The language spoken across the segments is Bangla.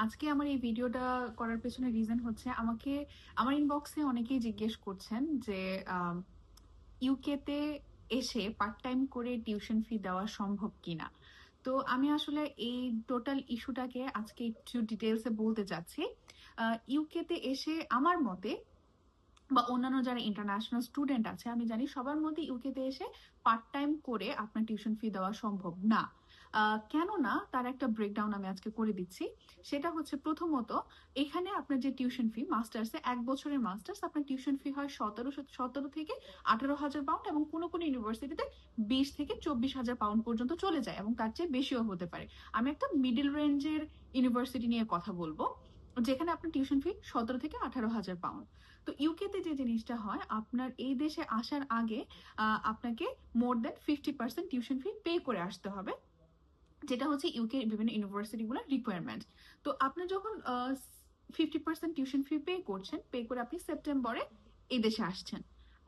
আজকে আমার এই ভিডিওটা করার পেছনে রিজন হচ্ছে আমাকে আমার ইনবক্সে অনেকেই জিজ্ঞেস করছেন যে ইউকেতে এসে পার্ট টাইম করে টিউশন ফি দেওয়া সম্ভব কিনা। তো আমি আসলে এই টোটাল ইস্যুটাকে আজকে একটু ডিটেলসে বলতে চাচ্ছি। ইউকেতে এসে আমার মতে বা অন্যান্য যারা ইন্টারন্যাশনাল স্টুডেন্ট আছে আমি জানি সবার মধ্যে ইউকেতে এসে পার্ট টাইম করে আপনার টিউশন ফি দেওয়া সম্ভব না। কেননা তার একটা ব্রেকডাউন আমি আজকে করে দিচ্ছি। সেটা হচ্ছে প্রথমত, এখানে আপনার যে টিউশন ফি মাস্টার্সে 1 বছরের মাস্টার্স আপনার টিউশন ফি হয় 17 থেকে 18,000 পাউন্ড, এবং কোনো কোনো ইউনিভার্সিটিতে 20 থেকে 24,000 পাউন্ড পর্যন্ত চলে যায়, এবং তার চেয়ে বেশিও হতে পারে। আমি একটা মিডিল রেঞ্জের ইউনিভার্সিটি নিয়ে কথা বলবো, যেখানে আপনার টিউশন ফি 17 থেকে 18,000 পাউন্ড। তো ইউকেতে যে জিনিসটা হয়, আপনার এই দেশে আসার আগে আপনাকে মোর দেন 50% টিউশন ফি পে করে আসতে হবে, যেটা হচ্ছে ইউকে বিভিন্ন ইউনিভার্সিটিগুলোর রিকোয়ারমেন্ট। তো আপনি যখন 50% টিউশন ফি পে করছেন, পে করে আপনি সেপ্টেম্বরে এই দেশে আসছেন,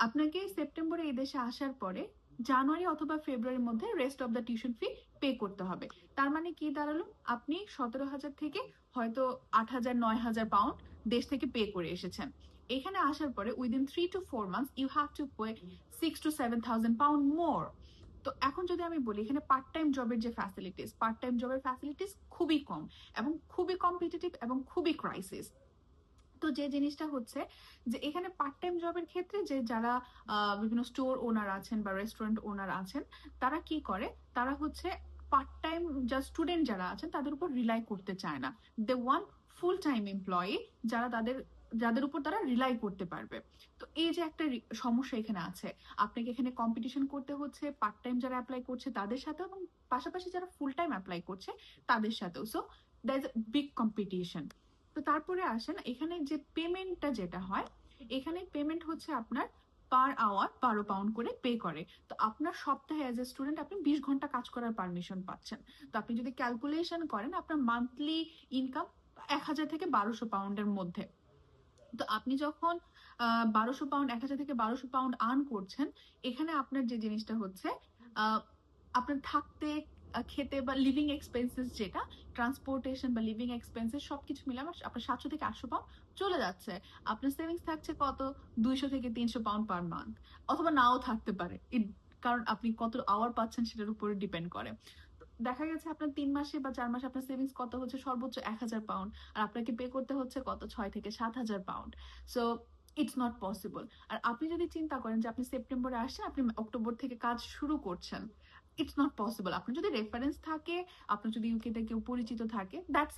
আপনাকে সেপ্টেম্বরে এই দেশে আসার পরে জানুয়ারি অথবা ফেব্রুয়ারির মধ্যে rest of the tuition fee pay করতে হবে। তার মানে কি দাঁড়ালো, আপনি 17,000 থেকে হয়তো 8,000 9,000 পাউন্ড দেশ থেকে পে করে এসেছেন। এখানে আসার পরে within 3 to 4 months you have to pay 6 to 7,000 pound more. তো এখন যদি আমি বলি, এখানে পার্ট টাইম জবের যে ফ্যাসিলিটিস খুবই কম, এবং খুবই কম্পিটিটিভ, এবং খুবই ক্রাইসিস। তো যে জিনিসটা হচ্ছে যে এখানে পার্ট টাইম জবের ক্ষেত্রে যে যারা বিভিন্ন স্টোর ওনার আছেন বা রেস্টুরেন্ট ওনার আছেন, তারা কি করে, তারা হচ্ছে পার্ট টাইম যা স্টুডেন্ট যারা আছেন তাদের উপর রিলাই করতে চায় না। They want full time employee, যারা যাদের উপর তারা রিলাই করতে পারবে। তো এই যে একটা সমস্যা এখানে আছে, আপনাকে এখানে কম্পিটিশন করতে হচ্ছে পার্ট টাইম যারা অ্যাপ্লাই করছে তাদের সাথে, এবং পাশাপাশি যারা ফুল টাইম অ্যাপ্লাই করছে তাদের সাথেও। So there is big competition. তো তারপরে আসেন এখানে যে পেমেন্টটা যেটা হয়, এখানে পেমেন্ট হচ্ছে আপনার পার আওয়ার 12 পাউন্ড করে পে করে। তো আপনার সপ্তাহে অ্যাজ এ স্টুডেন্ট আপনি 20 ঘন্টা কাজ করার পারমিশন পাচ্ছেন। তো আপনি যদি ক্যালকুলেশন করেন, আপনার মান্থলি ইনকাম 1,000 থেকে 1200 পাউন্ডের মধ্যে। তো আপনি যখন 1200 পাউন্ড, 1,000 থেকে 1200 পাউন্ড আর্ন করছেন, এখানে আপনার যে জিনিসটা হচ্ছে, আহ, আপনার থাকতে খেতে বা লিভিং এক্সপেন্সেস, যেটা ট্রান্সপোর্টেশন বা লিভিং এক্সপেন্সেস সবকিছু মিলে আমার আপনার 700 থেকে 800 পাউন্ড চলে যাচ্ছে। আপনার সেভিংস থাকছে কত, 200 থেকে 300 পাউন্ড পার মান্থ, অথবা নাও থাকতে পারে। কারণ আপনি কত আওয়ার পাচ্ছেন সেটার উপরে ডিপেন্ড করে। দেখা গেছে আপনার 3 মাসে বা 4 মাসে আপনার সেভিংস কত হচ্ছে, সর্বোচ্চ 1,000 পাউন্ড, আর আপনাকে পে করতে হচ্ছে কত, 6 থেকে 7,000 pound. So it's not possible. আর আপনি যদি চিন্তা করেন যে আপনি সেপ্টেম্বরে আসছেন, আপনি অক্টোবর থেকে কাজ শুরু করছেন, ইটস নট পসিবল। আপনার যদি রেফারেন্স থাকে, আপনার যদি ইউকেতে কেউ পরিচিত থাকে, দ্যাটস